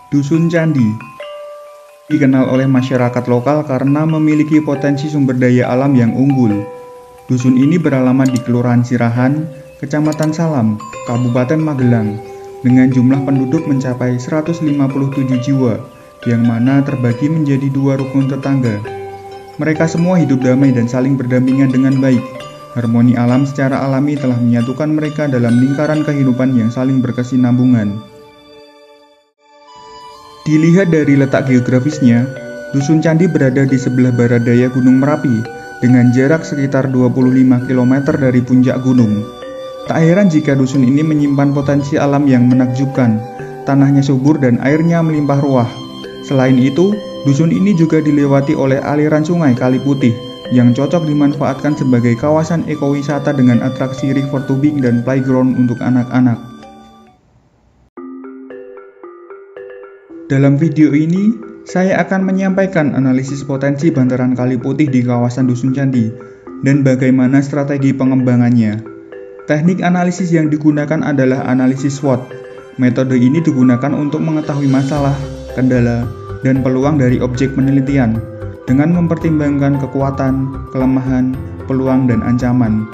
Dusun Candi dikenal oleh masyarakat lokal karena memiliki potensi sumber daya alam yang unggul. Dusun ini beralamat di Kelurahan Sirahan, Kecamatan Salam, Kabupaten Magelang, dengan jumlah penduduk mencapai 157 jiwa, yang mana terbagi menjadi 2 rukun tetangga. Mereka semua hidup damai dan saling berdampingan dengan baik. Harmoni alam secara alami telah menyatukan mereka dalam lingkaran kehidupan yang saling berkesinambungan. Dilihat dari letak geografisnya, Dusun Candi berada di sebelah barat daya Gunung Merapi dengan jarak sekitar 25 km dari puncak gunung. Tak heran jika dusun ini menyimpan potensi alam yang menakjubkan, tanahnya subur dan airnya melimpah ruah. Selain itu, dusun ini juga dilewati oleh aliran sungai Kali Putih yang cocok dimanfaatkan sebagai kawasan ekowisata dengan atraksi river tubing dan playground untuk anak-anak. Dalam video ini, saya akan menyampaikan analisis potensi bantaran Kali Putih di kawasan Dusun Candi dan bagaimana strategi pengembangannya. Teknik analisis yang digunakan adalah analisis SWOT. Metode ini digunakan untuk mengetahui masalah, kendala, dan peluang dari objek penelitian dengan mempertimbangkan kekuatan, kelemahan, peluang, dan ancaman.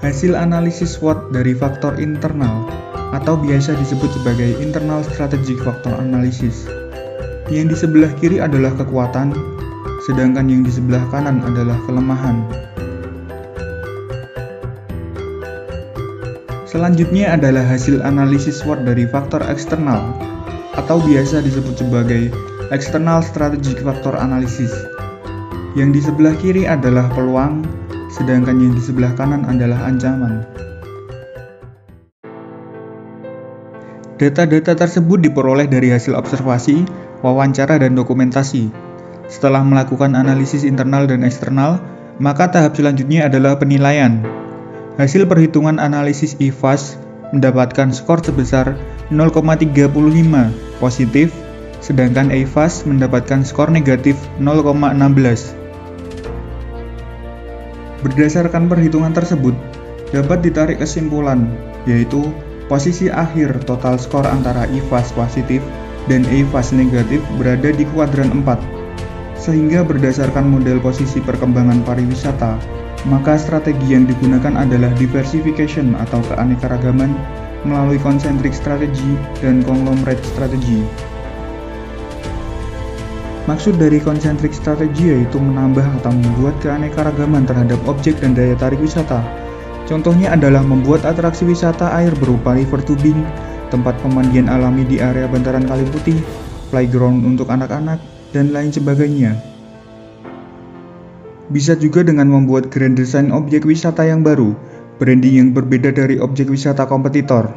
Hasil analisis SWOT dari faktor internal atau biasa disebut sebagai internal strategic factor analysis. Yang di sebelah kiri adalah kekuatan, sedangkan yang di sebelah kanan adalah kelemahan. Selanjutnya adalah hasil analisis SWOT dari faktor eksternal atau biasa disebut sebagai external strategic factor analysis. Yang di sebelah kiri adalah peluang, sedangkan yang di sebelah kanan adalah ancaman. Data-data tersebut diperoleh dari hasil observasi, wawancara, dan dokumentasi. Setelah melakukan analisis internal dan eksternal, maka tahap selanjutnya adalah penilaian. Hasil perhitungan analisis IFAS mendapatkan skor sebesar 0,35 positif, sedangkan EIFAS mendapatkan skor negatif 0,16. Berdasarkan perhitungan tersebut, dapat ditarik kesimpulan, yaitu posisi akhir total skor antara IFAS positif dan EIFAS negatif berada di kuadran 4. Sehingga berdasarkan model posisi perkembangan pariwisata, maka strategi yang digunakan adalah diversification atau keanekaragaman melalui concentric strategy dan conglomerate strategy. Maksud dari concentric strategy yaitu menambah atau membuat keanekaragaman terhadap objek dan daya tarik wisata. Contohnya adalah membuat atraksi wisata air berupa river tubing, tempat pemandian alami di area bantaran Kali Putih, playground untuk anak-anak, dan lain sebagainya. Bisa juga dengan membuat grand design objek wisata yang baru, branding yang berbeda dari objek wisata kompetitor.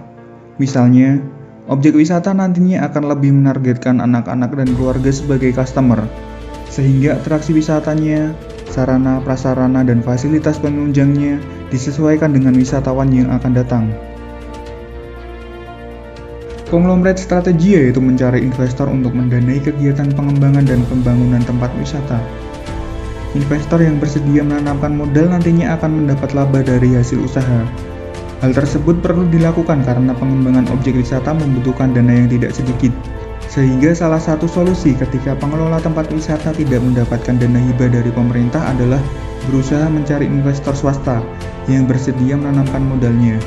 Misalnya, objek wisata nantinya akan lebih menargetkan anak-anak dan keluarga sebagai customer, sehingga atraksi wisatanya, sarana, prasarana, dan fasilitas penunjangnya disesuaikan dengan wisatawan yang akan datang. Conglomerate strategi yaitu mencari investor untuk mendanai kegiatan pengembangan dan pembangunan tempat wisata. Investor yang bersedia menanamkan modal nantinya akan mendapat laba dari hasil usaha. Hal tersebut perlu dilakukan karena pengembangan objek wisata membutuhkan dana yang tidak sedikit. Sehingga salah satu solusi ketika pengelola tempat wisata tidak mendapatkan dana hibah dari pemerintah adalah berusaha mencari investor swasta yang bersedia menanamkan modalnya.